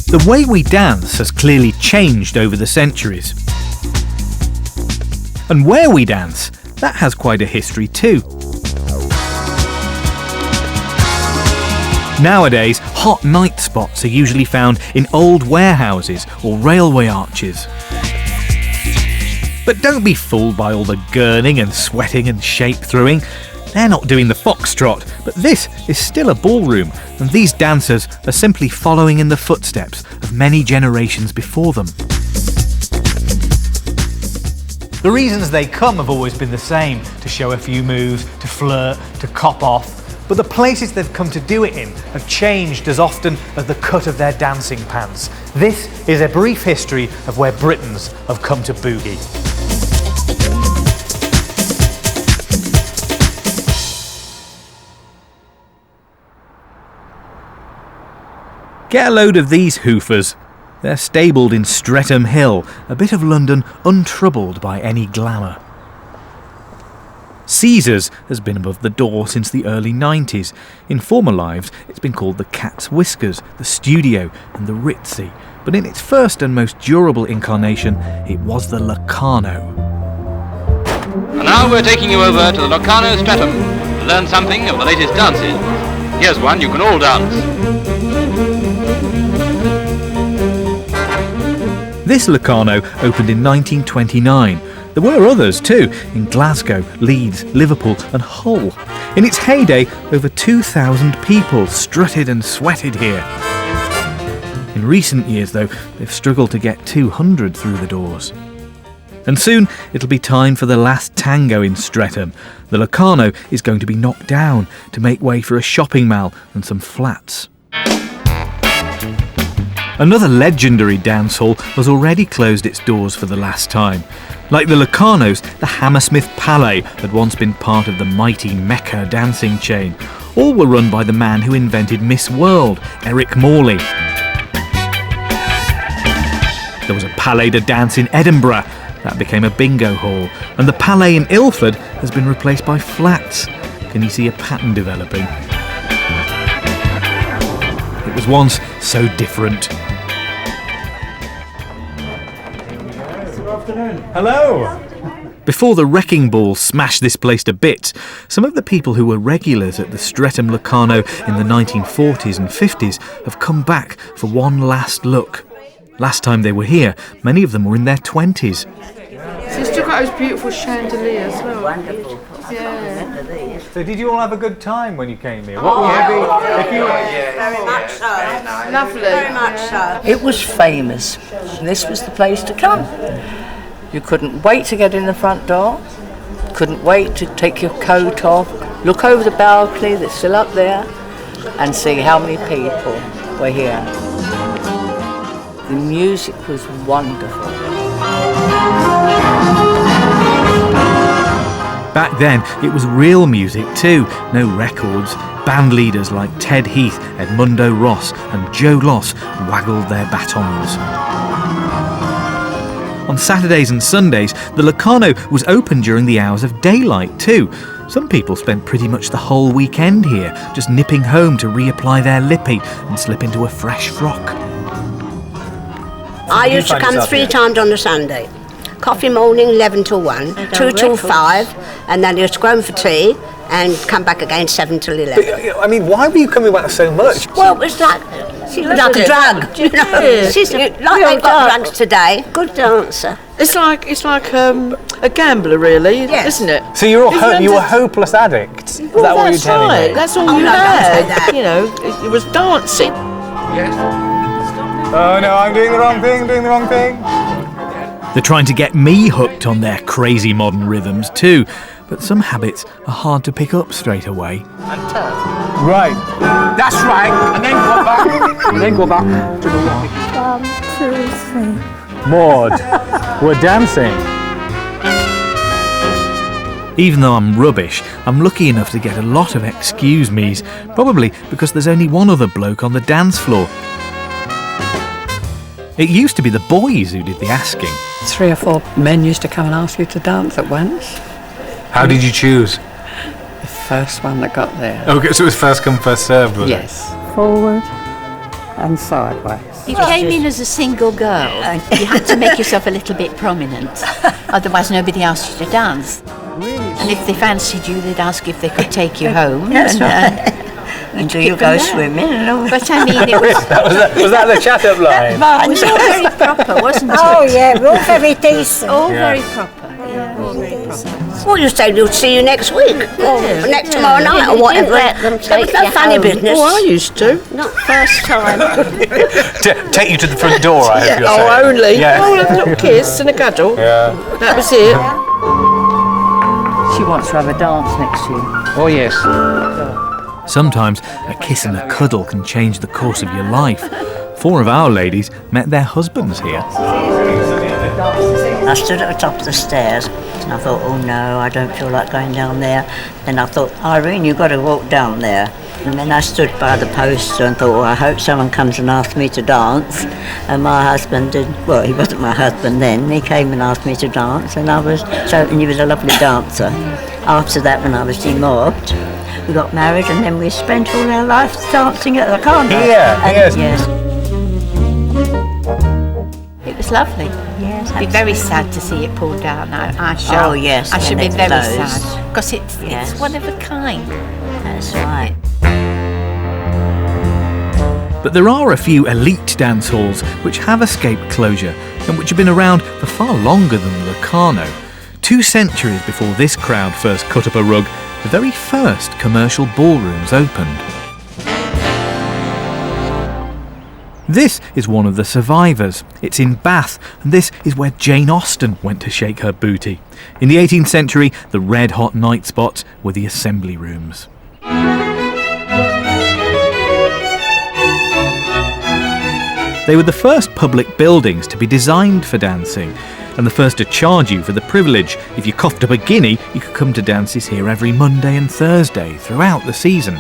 The way we dance has clearly changed over the centuries. And where we dance, that has quite a history too. Nowadays, hot night spots are usually found in old warehouses or railway arches. But don't be fooled by all the gurning and sweating and shape throwing. They're not doing the foxtrot, but this is still a ballroom, and these dancers are simply following in the footsteps of many generations before them. The reasons they come have always been the same: to show a few moves, to flirt, to cop off. But the places they've come to do it in have changed as often as the cut of their dancing pants. This is a brief history of where Britons have come to boogie. Get a load of these hoofers. They're stabled in Streatham Hill, a bit of London untroubled by any glamour. Caesar's has been above the door since the early 90s. In former lives, it's been called the Cat's Whiskers, the Studio and the Ritzy. But in its first and most durable incarnation, it was the Locarno. And now we're taking you over to the Locarno Streatham to learn something of the latest dances. Here's one you can all dance. This Locarno opened in 1929. There were others too, in Glasgow, Leeds, Liverpool and Hull. In its heyday, over 2,000 people strutted and sweated here. In recent years, though, they've struggled to get 200 through the doors. And soon, it'll be time for the last tango in Streatham. The Locarno is going to be knocked down to make way for a shopping mall and some flats. Another legendary dance hall has already closed its doors for the last time. Like the Locarnos, the Hammersmith Palais had once been part of the mighty Mecca dancing chain. All were run by the man who invented Miss World, Eric Morley. There was a Palais de Dance in Edinburgh. That became a bingo hall. And the Palais in Ilford has been replaced by flats. Can you see a pattern developing? It was once so different. Hello! Before the wrecking ball smashed this place to bits, some of the people who were regulars at the Streatham Locarno in the 1940s and 50s have come back for one last look. Last time they were here, many of them were in their 20s. So it's still got those beautiful chandeliers as well. Wonderful. Yeah. So did you all have a good time when you came here? Very much so. Lovely. Very much so. It was famous. This was the place to come. You couldn't wait to get in the front door. Couldn't wait to take your coat off, look over the balcony that's still up there, and see how many people were here. The music was wonderful. Back then, it was real music too, no records. Band leaders like Ted Heath, Edmundo Ross and Joe Loss waggled their batons. On Saturdays and Sundays, the Locarno was open during the hours of daylight too. Some people spent pretty much the whole weekend here, just nipping home to reapply their lippy and slip into a fresh frock. I used to come 3 times on a Sunday. Coffee morning, 11 till 1, 2 till 5, and then I used to go home for tea and come back again 7 till 11. But, I mean, why were you coming back so much? Well, it was like a drug, you know. She's like they've got drugs today. Good dancer. It's like a gambler, really, isn't it? So you were hopeless addicts? Is that what you're telling me? Right. That's all you had. You know, it was dancing. Yes. Oh no, I'm doing the wrong thing, They're trying to get me hooked on their crazy modern rhythms too, but some habits are hard to pick up straight away. And turn. Right. That's right. And then go back. And then go back to the wall. 1, 2, 3. Maud, we're dancing. Even though I'm rubbish, I'm lucky enough to get a lot of excuse me's, probably because there's only one other bloke on the dance floor. It used to be the boys who did the asking. 3 or 4 men used to come and ask you to dance at once. How did you choose? The first one that got there. Okay, so it was first come, first served, was it? Yes. Forward and sideways. You came in as a single girl. You had to make yourself a little bit prominent. Otherwise, nobody asked you to dance. And if they fancied you, they'd ask if they could take you home. That's right. And do you go swimming and all? But I mean, it was... was that the chat-up line? It was all very proper, wasn't it? Oh, yeah, we're all very decent. All very proper. Yeah, all very proper. Well, you said we'll see you next week, or next tomorrow night, or whatever. There was no funny business. Oh, I used to. Not first time. Take you to the front door, I hope you're saying. Oh, only. Yeah. Oh, a little kiss and a cuddle. Yeah. That was it. She wants to have a dance next to you. Oh, yes. Sometimes a kiss and a cuddle can change the course of your life. 4 of our ladies met their husbands here. I stood at the top of the stairs and I thought, oh no, I don't feel like going down there. Then I thought, Irene, you've got to walk down there. And then I stood by the poster and thought, well, I hope someone comes and asks me to dance. And my husband did, well, he wasn't my husband then, he came and asked me to dance, and he was a lovely dancer. After that, when I was demobbed, we got married and then we spent all our lives dancing at the Locarno. Yes. It was lovely. Yes, I'd be very sad to see it pulled down. I shall. Oh, yes, I should when be it very closed. sad because it's Yes. one of a kind. That's right. But there are a few elite dance halls which have escaped closure and which have been around for far longer than the Locarno. 2 centuries before this crowd first cut up a rug, the very first commercial ballrooms opened. This is one of the survivors. It's in Bath, and this is where Jane Austen went to shake her booty. In the 18th century, the red-hot night spots were the assembly rooms. They were the first public buildings to be designed for dancing, and the first to charge you for the privilege. If you coughed up a guinea, you could come to dances here every Monday and Thursday throughout the season.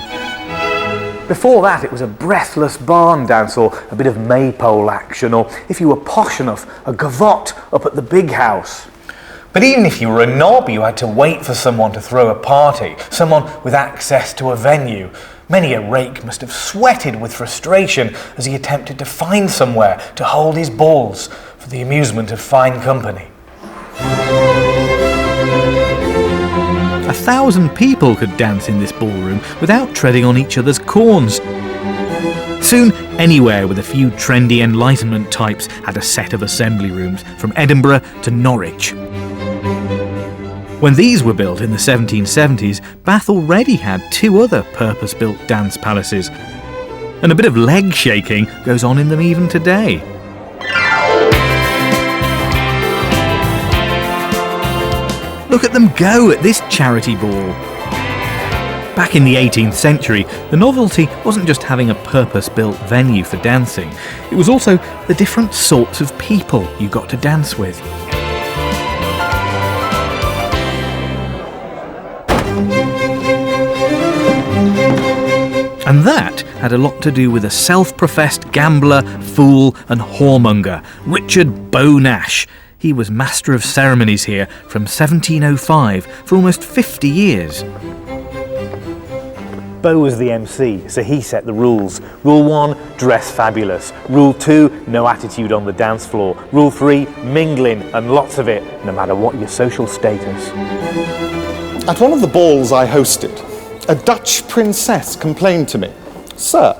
Before that, it was a breathless barn dance or a bit of maypole action, or if you were posh enough, a gavotte up at the big house. But even if you were a knob, you had to wait for someone to throw a party, someone with access to a venue. Many a rake must have sweated with frustration as he attempted to find somewhere to hold his balls for the amusement of fine company. 1,000 people could dance in this ballroom without treading on each other's corns. Soon, anywhere with a few trendy Enlightenment types had a set of assembly rooms, from Edinburgh to Norwich. When these were built in the 1770s, Bath already had 2 other purpose-built dance palaces. And a bit of leg shaking goes on in them even today. Look at them go at this charity ball. Back in the 18th century, the novelty wasn't just having a purpose-built venue for dancing, it was also the different sorts of people you got to dance with. And that had a lot to do with a self-professed gambler, fool and whoremonger, Richard Beau Nash. He was Master of Ceremonies here from 1705 for almost 50 years. Beau was the MC, so he set the rules. Rule 1, dress fabulous. Rule 2, no attitude on the dance floor. Rule 3, mingling and lots of it, no matter what your social status. At one of the balls I hosted, a Dutch princess complained to me, "Sir,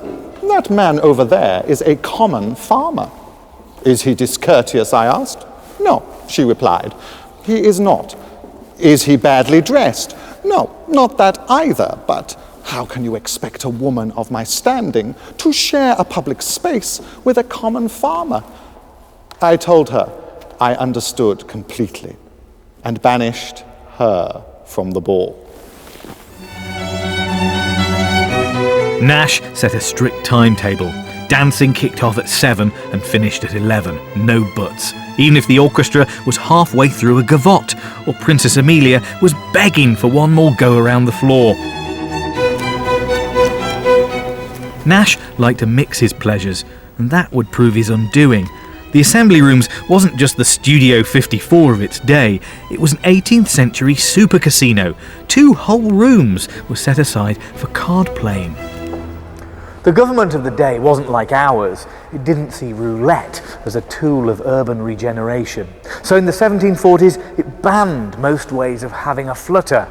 that man over there is a common farmer." "Is he discourteous?" I asked. "No," she replied, "he is not." "Is he badly dressed?" "No, not that either, but how can you expect a woman of my standing to share a public space with a common farmer?" I told her I understood completely and banished her from the ball. Nash set a strict timetable. Dancing kicked off at 7 and finished at 11. No buts. Even if the orchestra was halfway through a gavotte, or Princess Amelia was begging for one more go around the floor. Nash liked to mix his pleasures, and that would prove his undoing. The Assembly Rooms wasn't just the Studio 54 of its day, it was an 18th century super casino. 2 whole rooms were set aside for card playing. The government of the day wasn't like ours. It didn't see roulette as a tool of urban regeneration. So in the 1740s, it banned most ways of having a flutter.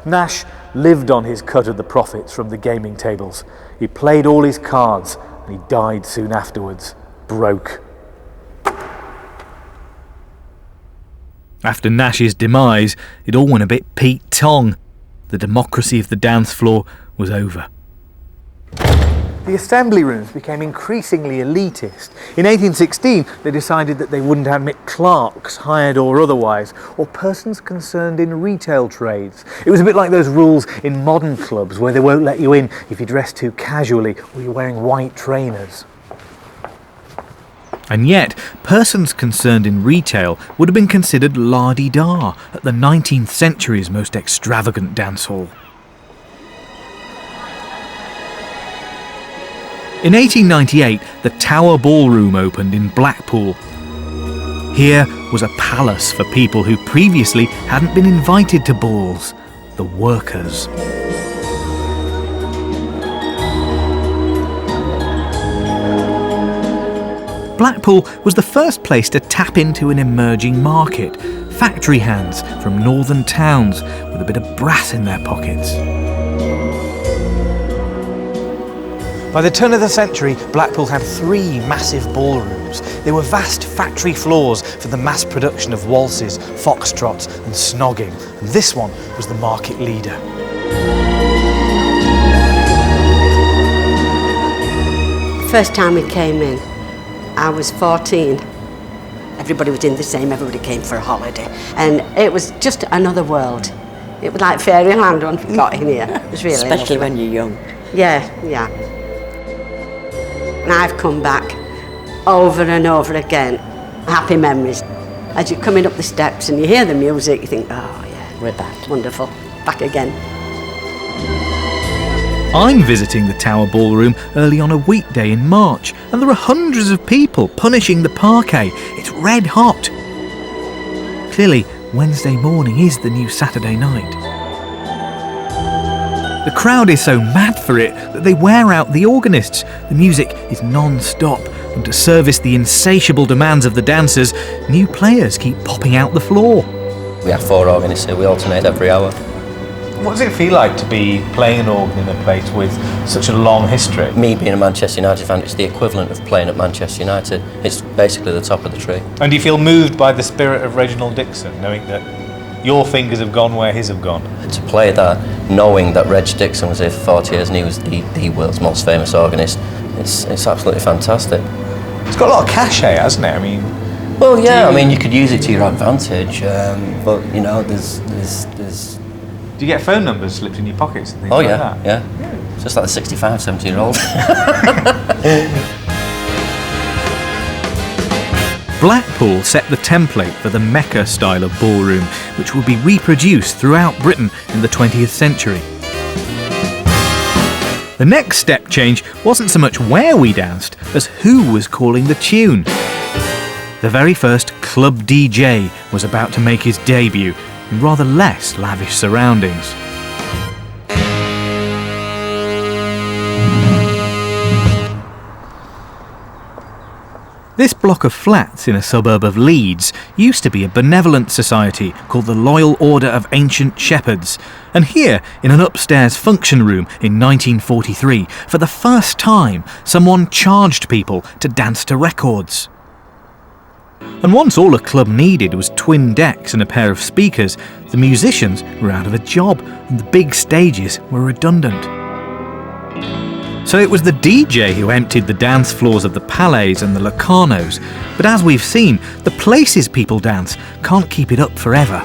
Nash lived on his cut of the profits from the gaming tables. He played all his cards, and he died soon afterwards, broke. After Nash's demise, it all went a bit Pete Tong. The democracy of the dance floor was over. The assembly rooms became increasingly elitist. In 1816, they decided that they wouldn't admit clerks, hired or otherwise, or persons concerned in retail trades. It was a bit like those rules in modern clubs where they won't let you in if you dress too casually or you're wearing white trainers. And yet, persons concerned in retail would have been considered la-di-da at the 19th century's most extravagant dance hall. In 1898, the Tower Ballroom opened in Blackpool. Here was a palace for people who previously hadn't been invited to balls, the workers. Blackpool was the first place to tap into an emerging market, factory hands from northern towns with a bit of brass in their pockets. By the turn of the century, Blackpool had 3 massive ballrooms. They were vast factory floors for the mass production of waltzes, foxtrots and snogging. And this one was the market leader. First time we came in, I was 14. Everybody was in the same, everybody came for a holiday. And it was just another world. It was like fairyland when we got in here. It was really Especially lovely. when you're young. Yeah. And I've come back over and over again. Happy memories. As you're coming up the steps and you hear the music, you think, oh yeah, we're back. Wonderful. Back again. I'm visiting the Tower Ballroom early on a weekday in March, and there are hundreds of people punishing the parquet. It's red hot. Clearly, Wednesday morning is the new Saturday night. The crowd is so mad for it that they wear out the organists. The music is non-stop, and to service the insatiable demands of the dancers, new players keep popping out the floor. We have 4 organists here, we alternate every hour. What does it feel like to be playing an organ in a place with such a long history? Me being a Manchester United fan, it's the equivalent of playing at Manchester United. It's basically the top of the tree. And do you feel moved by the spirit of Reginald Dixon, knowing that your fingers have gone where his have gone? To play that, knowing that Reg Dixon was here for 40 years and he was the world's most famous organist, it's absolutely fantastic. It's got a lot of cachet, hasn't it? I mean... Well, yeah, I mean, you could use it to your advantage, but, you know, there's... Do you get phone numbers slipped in your pockets and things like that? Yeah. Just like the 65, 70-year-old. Blackpool set the template for the Mecca style of ballroom, which would be reproduced throughout Britain in the 20th century. The next step change wasn't so much where we danced as who was calling the tune. The very first club DJ was about to make his debut in rather less lavish surroundings. This block of flats in a suburb of Leeds used to be a benevolent society called the Loyal Order of Ancient Shepherds, and here, in an upstairs function room in 1943, for the first time, someone charged people to dance to records. And once all a club needed was twin decks and a pair of speakers, the musicians were out of a job and the big stages were redundant. So it was the DJ who emptied the dance floors of the Palais and the Locarnos, but as we've seen, the places people dance can't keep it up forever.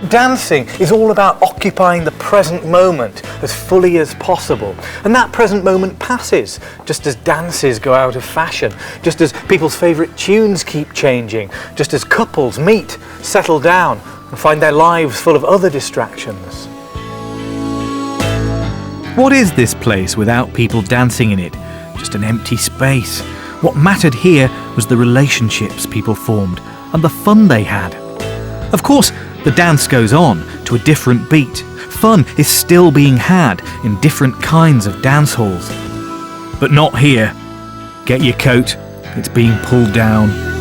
Dancing is all about occupying the present moment as fully as possible. And that present moment passes, just as dances go out of fashion, just as people's favourite tunes keep changing, just as couples meet, settle down, and find their lives full of other distractions. What is this place without people dancing in it? Just an empty space. What mattered here was the relationships people formed and the fun they had. Of course, the dance goes on to a different beat, fun is still being had in different kinds of dance halls. But not here. Get your coat, it's being pulled down.